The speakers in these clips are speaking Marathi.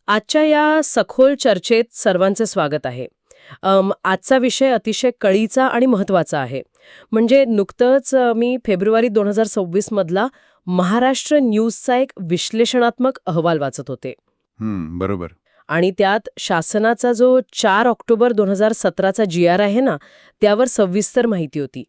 आजच्या या सखोल चर्चेत सर्वांचे स्वागत आहे. आजचा विषय अतिशय कळीचा आणि महत्त्वाचा आहे. म्हणजे नुकतंच मी फेब्रुवारी 2026 मधला महाराष्ट्र न्यूजचा एक विश्लेषणात्मक अहवाल वाचत होते. बरोबर. आणि त्यात शासनाचा जो 4 ऑक्टोबर 2017चा GR आहे ना, त्यावर सविस्तर माहिती होती.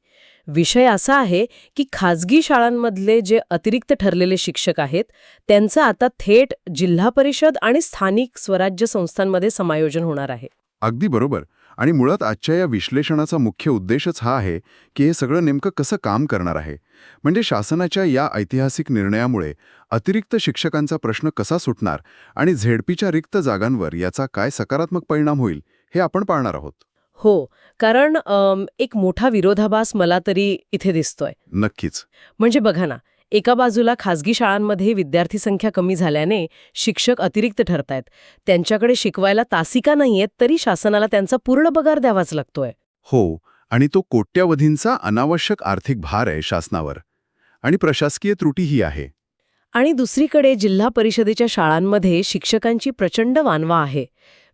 विषय असा आहे की खाजगी शाळांमधले जे अतिरिक्त ठरलेले शिक्षक आहेत, त्यांचं आता थेट जिल्हा परिषद आणि स्थानिक स्वराज्य संस्थांमध्ये समायोजन होणार आहे. अगदी बरोबर. आणि मुळात आजच्या या विश्लेषणाचा मुख्य उद्देशच हा आहे की हे सगळं नेमकं कसं काम करणार आहे. म्हणजे शासनाच्या या ऐतिहासिक निर्णयामुळे अतिरिक्त शिक्षकांचा प्रश्न कसा सुटणार आणि झेडपीच्या रिक्त जागांवर याचा काय सकारात्मक परिणाम होईल हे आपण पाहणार आहोत. हो, कारण एक मोठा विरोधाभास मला तरी इथे दिसतोय. नक्कीच. म्हणजे बघा ना, एका बाजूला खाजगी शाळांमध्ये विद्यार्थी संख्या कमी झाल्याने शिक्षक अतिरिक्त ठरतायत. त्यांच्याकडे शिकवायला तासिका नाहीयेत, तरी शासनाला त्यांचा पूर्ण पगार द्यावाच लागतोय. हो, आणि तो कोट्यावधींचा अनावश्यक आर्थिक भार आहे शासनावर. आणि प्रशासकीय त्रुटीही आहे. आणि दुसरीकडे जिल्हा परिषदेच्या शाळांमध्ये शिक्षकांची प्रचंड वानवा आहे.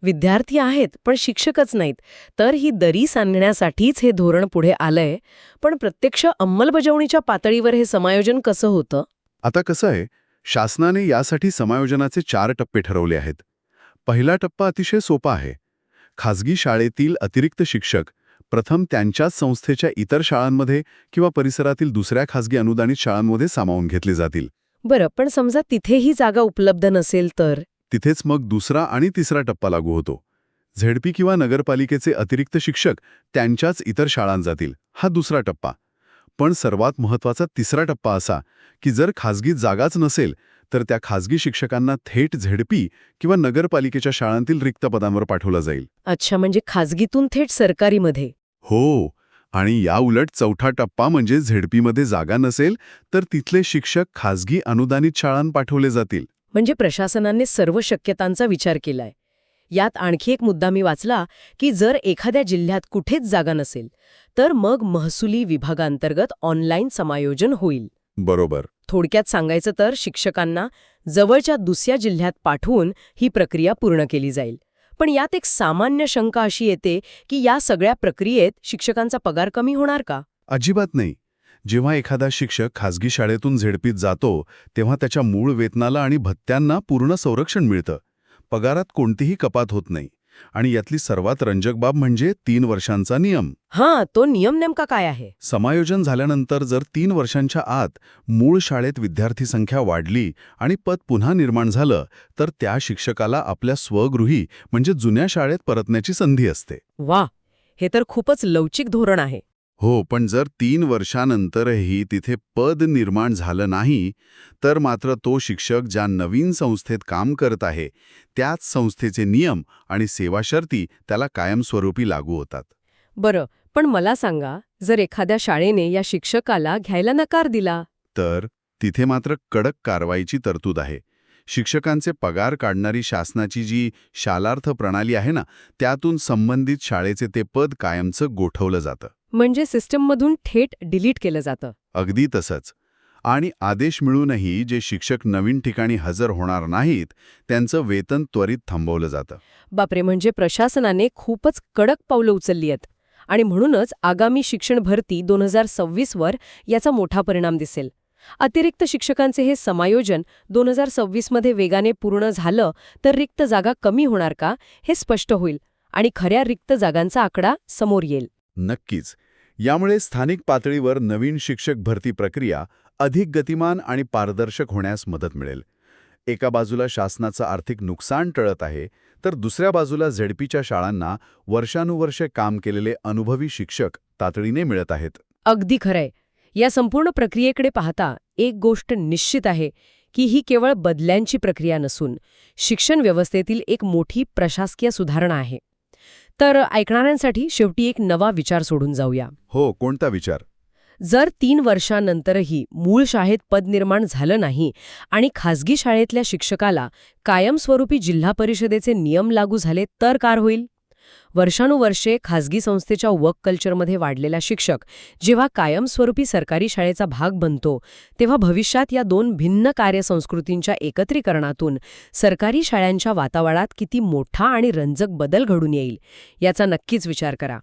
विद्यार्थी आहेत, पण शिक्षकच नाहीत. तर ही दरी सांधण्यासाठीच हे धोरण पुढे आलंय. पण प्रत्यक्ष अंमलबजावणीच्या पातळीवर हे समायोजन कसं होतं? आता कसं आहे, शासनाने यासाठी समायोजनाचे 4 टप्पे ठरवले आहेत. पहिला टप्पा अतिशय सोपा आहे. खाजगी शाळेतील अतिरिक्त शिक्षक प्रथम त्यांच्याच संस्थेच्या इतर शाळांमध्ये किंवा परिसरातील दुसऱ्या खाजगी अनुदानित शाळांमध्ये सामावून घेतले जातील. बरं, पण समजा तिथेही जागा उपलब्ध नसेल तर? तिथेच मग दुसरा आणि तिसरा टप्पा लागू होतो. झेडपी किंवा नगरपालिकेचे अतिरिक्त शिक्षक त्यांच्याच इतर शाळांत जातील. हा दुसरा टप्पा. पण सर्वात महत्त्वाचा तिसरा टप्पा असा की जर खाजगी जागाच नसेल तर त्या खाजगी शिक्षकांना थेट झेडपी किंवा नगरपालिकेच्या शाळांतील रिक्त पदांवर पाठवलं जाईल. अच्छा, म्हणजे खाजगीतून थेट सरकारीमध्ये? हो. आणि या उलट चौथा टप्पा म्हणजे झेडपीमध्ये जागा नसेल तर तिथले शिक्षक खाजगी अनुदानित शाळांत पाठवले जातील. म्हणजे प्रशासनाने सर्व शक्यतांचा विचार केलाय. यात आणखी एक मुद्दा मी वाचला की जर एखाद्या जिल्ह्यात कुठेच जागा नसेल तर मग महसुली विभागांतर्गत ऑनलाईन समायोजन होईल. बरोबर. थोडक्यात सांगायचं तर शिक्षकांना जवळच्या दुसऱ्या जिल्ह्यात पाठवून ही प्रक्रिया पूर्ण केली जाईल. पण यात एक सामान्य शंका अशी येते की या सगळ्या प्रक्रियेत शिक्षकांचा पगार कमी होणार का? अजिबात नाही. जेव्हा एखादा शिक्षक खाजगी शाळेतून झेडपीत जातो तेव्हा त्याच्या मूळ वेतनाला आणि भत्त्यांना पूर्ण संरक्षण मिळतं. पगारात कोणतीही कपात होत नाही. आणि यातली सर्वात रंजक बाब म्हणजे 3 वर्षांचा नियम. हां, तो नियम नेमका काय आहे? समायोजन झाल्यानंतर जर 3 वर्षांच्या आत मूळ शाळेत विद्यार्थी संख्या वाढली आणि पद पुन्हा निर्माण झालं तर त्या शिक्षकाला आपल्या स्वगृही म्हणजे जुन्या शाळेत परतण्याची संधी असते. वा, हे तर खूपच लवचिक धोरण आहे. हो, पण जर 3 वर्षानंतरही तिथे पद निर्माण झालं नाही तर मात्र तो शिक्षक ज्या नवीन संस्थेत काम करत आहे त्याच संस्थेचे नियम आणि सेवा शर्ती त्याला कायमस्वरूपी लागू होतात. बरं, पण मला सांगा, जर एखाद्या शाळेने या शिक्षकाला घ्यायला नकार दिला तर तिथे मात्र कडक कारवाईची तरतूद आहे. शिक्षकांचे पगार काढणारी शासनाची जी शालार्थ प्रणाली आहे ना, त्यातून संबंधित शाळेचे ते पद कायमचं गोठवलं जातं. म्हणजे सिस्टममधून थेट डिलीट केलं जातं. अगदी तसंच. आणि आदेश मिळूनही जे शिक्षक नवीन ठिकाणी हजर होणार नाहीत त्यांचं वेतन त्वरित थांबवलं जातं. बापरे, म्हणजे प्रशासनाने खूपच कडक पावलं उचलली आहेत. आणि म्हणूनच आगामी शिक्षण भरती 2026 वर याचा मोठा परिणाम दिसेल. अतिरिक्त शिक्षकांचे हे समायोजन 2026 मध्ये वेगाने पूर्ण झालं तर रिक्त जागा कमी होणार का हे स्पष्ट होईल आणि खऱ्या रिक्त जागांचा आकडा समोर येईल. नक्कीच. यामुळे स्थानिक पातळीवर नवीन शिक्षक भरती प्रक्रिया अधिक गतिमान आणि पारदर्शक होण्यास मदत मिळेल. एका बाजूला शासनाचं आर्थिक नुकसान टळत आहे तर दुसऱ्या बाजूला झेडपीच्या शाळांना वर्षानुवर्षे काम केलेले अनुभवी शिक्षक तातडीने मिळत आहेत. अगदी खरंय. या संपूर्ण प्रक्रियेकडे पाहता एक गोष्ट निश्चित आहे की ही केवळ बदल्यांची प्रक्रिया नसून शिक्षण व्यवस्थेतील एक मोठी प्रशासकीय सुधारणा आहे. तर ऐकणाऱ्यांसाठी शेवटी एक नवा विचार सोडून जाऊया. हो, कोणता विचार? जर 3 वर्षांनंतरही मूळ शाळेत पद निर्माण झालं नाही आणि खाजगी शाळेतल्या शिक्षकाला कायमस्वरूपी जिल्हा परिषदेचे नियम लागू झाले तर काय होईल? वर्षानुवर्षे खाजगी संस्थेच्या वर्क कल्चरमध्ये वाढलेला शिक्षक जेव्हा कायमस्वरूपी सरकारी शाळेचा भाग बनतो तेव्हा भविष्यात या दोन भिन्न कार्यसंस्कृतींच्या एकत्रीकरणातून सरकारी शाळांच्या वातावरणात किती मोठा आणि रंजक बदल घडून येईल याचा नक्कीच विचार करा.